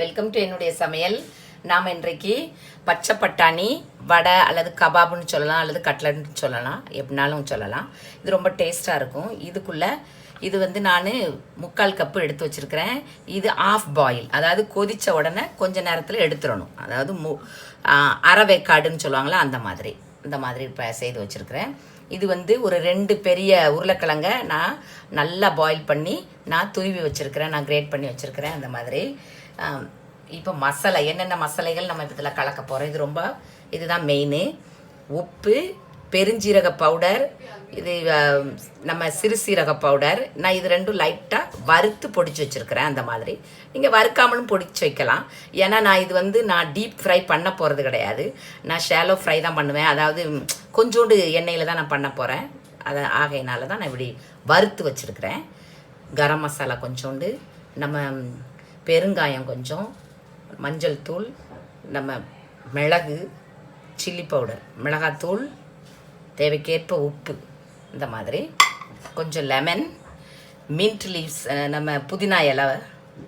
Welcome to என்னுடைய சமையல். நாம் இன்றைக்கு பச்சை பட்டாணி வடை அல்லது கபாப்னு சொல்லலாம், அல்லது கட்லட்னு சொல்லலாம், எப்படினாலும் சொல்லலாம். இது ரொம்ப டேஸ்ட்டாக இருக்கும். இது வந்து நான் 3/4 கப்பு எடுத்து வச்சுருக்கிறேன். இது ஆஃப் பாயில், அதாவது கொதித்த உடனே கொஞ்ச நேரத்தில் எடுத்துடணும். அதாவது அரை வேக்காடுன்னு சொல்லுவாங்களா, அந்த மாதிரி இப்போ செய்து வச்சுருக்கிறேன். இது வந்து ஒரு 2 பெரிய உருளைக்கிழங்க நான் நல்லா பாயில் பண்ணி நான் துருவி வச்சுருக்கிறேன், நான் கிரேட் பண்ணி வச்சுருக்கிறேன். அந்த மாதிரி இப்போ மசாலா, என்னென்ன மசாலைகள் நம்ம இதில் கலக்க போகிறோம், இதுதான் மெயின். உப்பு, பெருஞ்சீரக பவுடர், இது நம்ம சிறுசீரக பவுடர். நான் இது ரெண்டும் லைட்டாக வறுத்து பொடிச்சு வச்சுருக்கிறேன். அந்த மாதிரி நீங்கள் வறுக்காமலும் பொடிச்சு வைக்கலாம். ஏன்னா நான் இது வந்து நான் டீப் ஃப்ரை பண்ண போகிறது கிடையாது, நான் ஷாலோ ஃப்ரை தான் பண்ணுவேன். அதாவது கொஞ்சோண்டு எண்ணெயில் தான் நான் பண்ண போகிறேன். அதை ஆகையினால தான் நான் இப்படி வறுத்து வச்சுருக்கிறேன். கரம் மசாலா கொஞ்சோண்டு, நம்ம பெருங்காயம் கொஞ்சம், மஞ்சள் தூள், நம்ம மிளகு, சில்லி பவுடர், மிளகாத்தூள், தேவைக்கேற்ப உப்பு, இந்த மாதிரி கொஞ்சம் லெமன், மின்ட் லீவ்ஸ், நம்ம புதினா இலை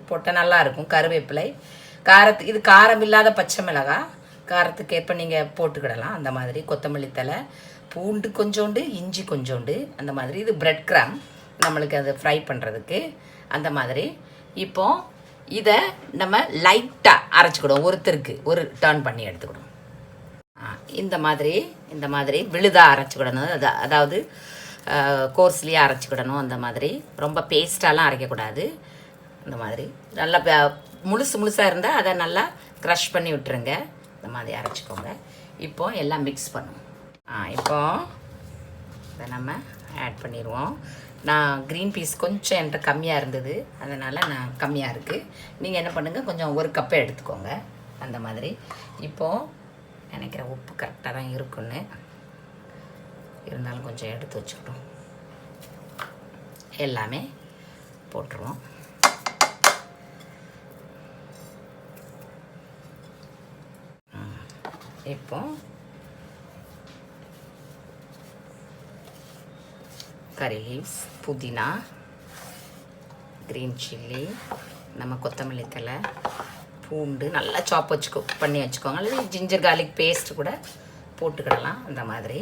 போட்டால் நல்லாயிருக்கும், கருவேப்பிலை, இது காரம் இல்லாத பச்சை மிளகாய், காரத்துக்கேற்ப நீங்கள் போட்டுக்கிடலாம். அந்த மாதிரி கொத்தமல்லி தழை, பூண்டு கொஞ்சோண்டு, இஞ்சி கொஞ்சோண்டு, அந்த மாதிரி. இது பிரெட் கிராம் நம்மளுக்கு அதை ஃப்ரை பண்ணுறதுக்கு. அந்த மாதிரி இப்போ இதை நம்ம லைட்டாக அரைச்சிக்கிடுவோம். ஒருத்தருக்கு ஒரு டர்ன் பண்ணி எடுத்துக்கிடுவோம். இந்த மாதிரி விழுதாக அரைச்சிக்கிடணும். அதாவது கோர்ஸ்லேயே அரைச்சிக்கிடணும். அந்த மாதிரி ரொம்ப பேஸ்ட்டாலாம் அரைக்கக்கூடாது. இந்த மாதிரி நல்லா முழுசாக இருந்தால் அதை நல்லா க்ரஷ் பண்ணி விட்டுருங்க. இந்த மாதிரி அரைச்சிக்கோங்க. இப்போ எல்லாம் மிக்ஸ் பண்ணுவோம். இப்போ இதை நம்ம ஆட் பண்ணிடுவோம். நான் க்ரீன் பீஸ் கொஞ்சம் என்கிட்ட கம்மியாக இருந்தது, அதனால் நான் கம்மியாக இருக்குது. நீங்கள் என்ன பண்ணுங்கள், கொஞ்சம் ஒரு கப்பை எடுத்துக்கோங்க. அந்த மாதிரி இப்போது நினைக்கிறேன் உப்பு கரெக்டாக தான் இருக்குன்னு, இருந்தாலும் கொஞ்சம் எடுத்து வச்சுக்கிட்டோம். எல்லாமே போட்டுருவோம். இப்போ கறி லீவ்ஸ், புதினா, க்ரீன் சில்லி, நம்ம கொத்தமல்லி தழை, பூண்டு நல்லா சாப் பண்ணி வச்சுக்கோங்க, அல்லது ஜிஞ்சர் கார்லிக் பேஸ்ட் கூட போட்டுக்கிடலாம். அந்த மாதிரி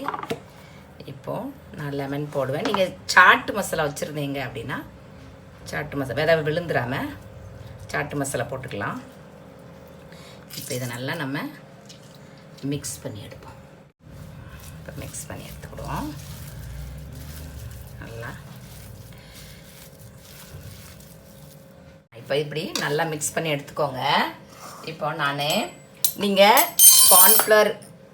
இப்போது நான் லெமன் போடுவேன். நீங்கள் சாட்டு மசாலா வச்சுருந்தீங்க அப்படின்னா சாட்டு மசாலா விதை விழுந்துடாமல் சாட்டு மசாலா போட்டுக்கலாம். இப்போ இதை நல்லா நம்ம மிக்ஸ் பண்ணி எடுப்போம். இப்போ மிக்ஸ் பண்ணி எடுத்துக்கிடுவோம் நல்லா. இப்போ இப்படி நல்லா மிக்ஸ் பண்ணி எடுத்துக்கோங்க. இப்போ நீங்கள் கார்ன்ஃப்ளவர்,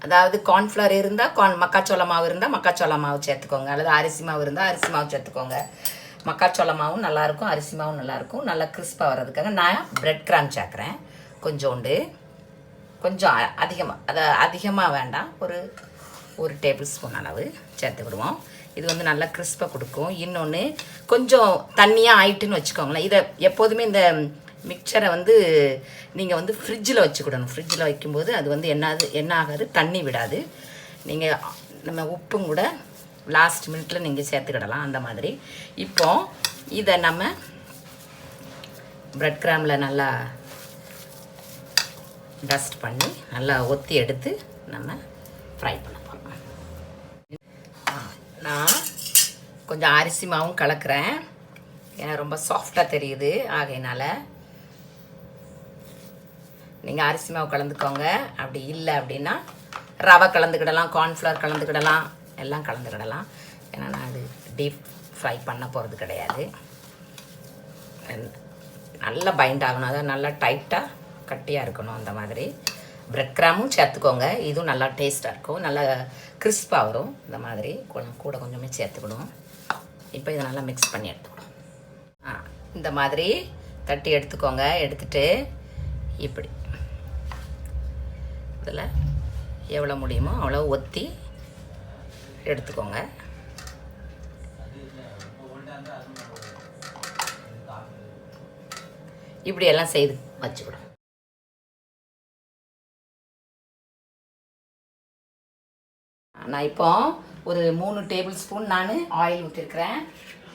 அதாவது கார்ன்ஃப்ளவர் இருந்தால் மக்காச்சோள மாவு இருந்தால் மக்காச்சோள மாவு சேர்த்துக்கோங்க, அல்லது அரிசி மாவு இருந்தால் அரிசி மாவு சேர்த்துக்கோங்க. மக்காச்சோள மாவும் நல்லாயிருக்கும், அரிசி மாவும் நல்லாயிருக்கும். நல்லா கிறிஸ்பாக வர்றதுக்காக நான் பிரெட் கிராம் சேர்க்குறேன். கொஞ்சோண்டு, கொஞ்சம் அதிகமாக வேண்டாம், ஒரு டேபிள் ஸ்பூன் அளவு சேர்த்துக்கிடுவோம். இது வந்து நல்லா கிறிஸ்பாக கொடுக்கும். இன்னொன்று கொஞ்சம் தண்ணியாக ஆயிட்டுன்னு வச்சுக்கோங்களேன். இதை எப்போதுமே இந்த மிக்சரை வந்து நீங்கள் வந்து ஃப்ரிட்ஜில் வச்சுக்கிடணும். ஃப்ரிட்ஜில் வைக்கும்போது அது வந்து என்ன ஆகாது, தண்ணி விடாது. நீங்கள் நம்ம உப்பும் கூட லாஸ்ட் மினிட்ல நீங்கள் சேர்த்துக்கிடலாம். அந்த மாதிரி இப்போ இதை நம்ம பிரெட் கிராமில் நல்லா டஸ்ட் பண்ணி நல்லா ஒத்தி எடுத்து நம்ம ஃப்ரை பண்ண போகிறோம். நான் கொஞ்சம் அரிசி மாவும் கலக்கிறேன், ஏன்னா ரொம்ப சாஃப்டாக தெரியுது. ஆகையினால நீங்கள் அரிசி மாவு கலந்துக்கோங்க. அப்படி இல்லை அப்படின்னா ரவை கலந்துக்கிடலாம், கார்ன்ஃப்ளவர் கலந்துக்கிடலாம், எல்லாம் கலந்துக்கிடலாம். ஏன்னா நான் அது டீப் ஃப்ரை பண்ண போகிறது கிடையாது. நல்லா பைண்ட் ஆகணும், அதாவது நல்லா டைட்டாக கட்டியாக இருக்கணும். அந்த மாதிரி பிரெட் கிராமும் சேர்த்துக்கோங்க, இதுவும் நல்லா டேஸ்ட்டாக இருக்கும், நல்லா கிறிஸ்பாக வரும். இந்த மாதிரி கூட கொஞ்சமே சேர்த்துக்கிடுவோம். இப்போ இதை நல்லா மிக்ஸ் பண்ணி எடுத்துக்கிடுவோம். இந்த மாதிரி தட்டி எடுத்துக்கோங்க. எடுத்துட்டு இப்படி இதில் எவ்வளோ முடியுமோ அவ்வளோ ஒத்தி எடுத்துக்கோங்க. இப்படியெல்லாம் செய்து வச்சுக்கிடும். நான் இப்போ ஒரு 3 டேபிள் ஸ்பூன் நான் ஆயில் ஊற்றிருக்கிறேன்.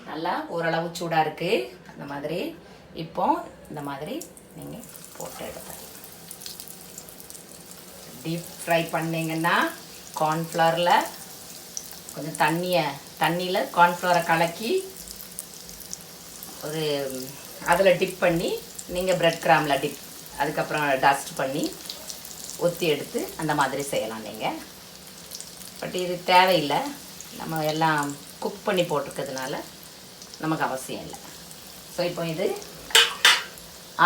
நல்லா ஓரளவு சூடாக இருக்குது. அந்த மாதிரி இப்போ இந்த மாதிரி நீங்கள் போட்டு எடுத்தேன். டீப் ஃப்ரை பண்ணிங்கன்னா கார்ன்ஃப்ளவரில் கொஞ்சம் தண்ணியில் கார்ன்ஃப்ளவரை கலக்கி ஒரு அதில் டிப் பண்ணி நீங்கள் பிரெட் கிராமில் டிப் அதுக்கப்புறம் டஸ்ட் பண்ணி ஒத்தி எடுத்து அந்த மாதிரி செய்யலாம் நீங்கள். பட் இது தேவையில்லை, நம்ம எல்லாம் குக் பண்ணி போட்டிருக்கிறதுனால நமக்கு அவசியம் இல்லை. ஸோ இப்போ இது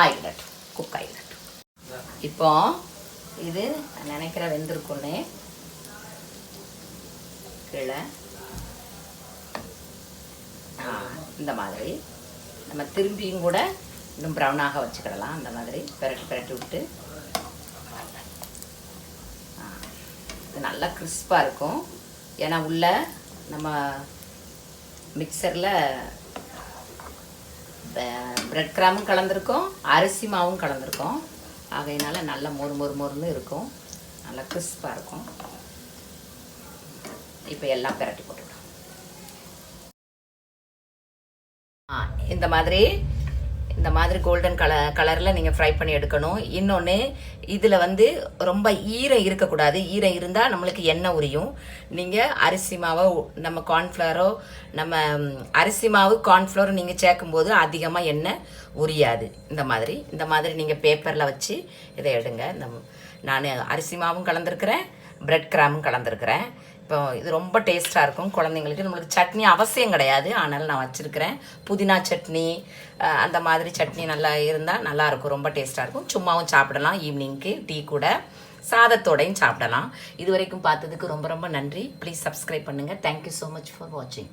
ஆகிடட்டும், குக் ஆகிடட்டும். இப்போ இது நான் நினைக்கிற வெந்திருக்குன்னு கீழே இந்த மாதிரி நம்ம திரும்பியும் கூட இன்னும் ப்ரௌனாக வச்சுக்கிடலாம். அந்த மாதிரி பிரட்டி விட்டு இது நல்லா கிறிஸ்பாக இருக்கும். ஏன்னா உள்ள நம்ம மிக்சரில் பிரெட் கிராமும் கலந்துருக்கோம், அரிசி மாவும் கலந்துருக்கோம். ஆகையினால நல்லா மொறுன்னு இருக்கும், நல்லா கிறிஸ்பாக இருக்கும். இப்போ எல்லாம் பிரட்டி போட்டுட்டோம். இந்த மாதிரி கோல்டன் கலரில் நீங்கள் ஃப்ரை பண்ணி எடுக்கணும். இன்னொன்று இதில் ரொம்ப ஈரம் இருக்கக்கூடாது. ஈரம் இருந்தால் நம்மளுக்கு எண்ணெய் உரியும். நீங்கள் அரிசி மாவோ நம்ம கார்ன்ஃப்ளவரோ நம்ம அரிசி மாவு கார்ன்ஃப்ளவரோ நீங்கள் சேர்க்கும்போது அதிகமாக எண்ணெய் உரியாது. இந்த மாதிரி நீங்கள் பேப்பரில் வச்சு இதை எடுங்க. நான் அரிசி மாவும் கலந்துருக்கிறேன், பிரெட் கிராமும் கலந்துருக்கிறேன். இப்போ இது ரொம்ப டேஸ்ட்டாக இருக்கும் குழந்தைங்களுக்கு. நம்மளுக்கு சட்னி அவசியம் கிடையாது, ஆனாலும் நான் வச்சுருக்கிறேன். புதினா சட்னி அந்த மாதிரி சட்னி நல்லா இருந்தால் நல்லாயிருக்கும், ரொம்ப டேஸ்ட்டாக இருக்கும். சும்மாவும் சாப்பிடலாம், ஈவினிங்க்கு டீ கூட சாதத்தோடையும் சாப்பிடலாம். இது வரைக்கும் பார்த்ததுக்கு ரொம்ப நன்றி. ப்ளீஸ் சப்ஸ்கிரைப் பண்ணுங்கள். தேங்க்யூ ஸோ மச் ஃபார் வாட்சிங்.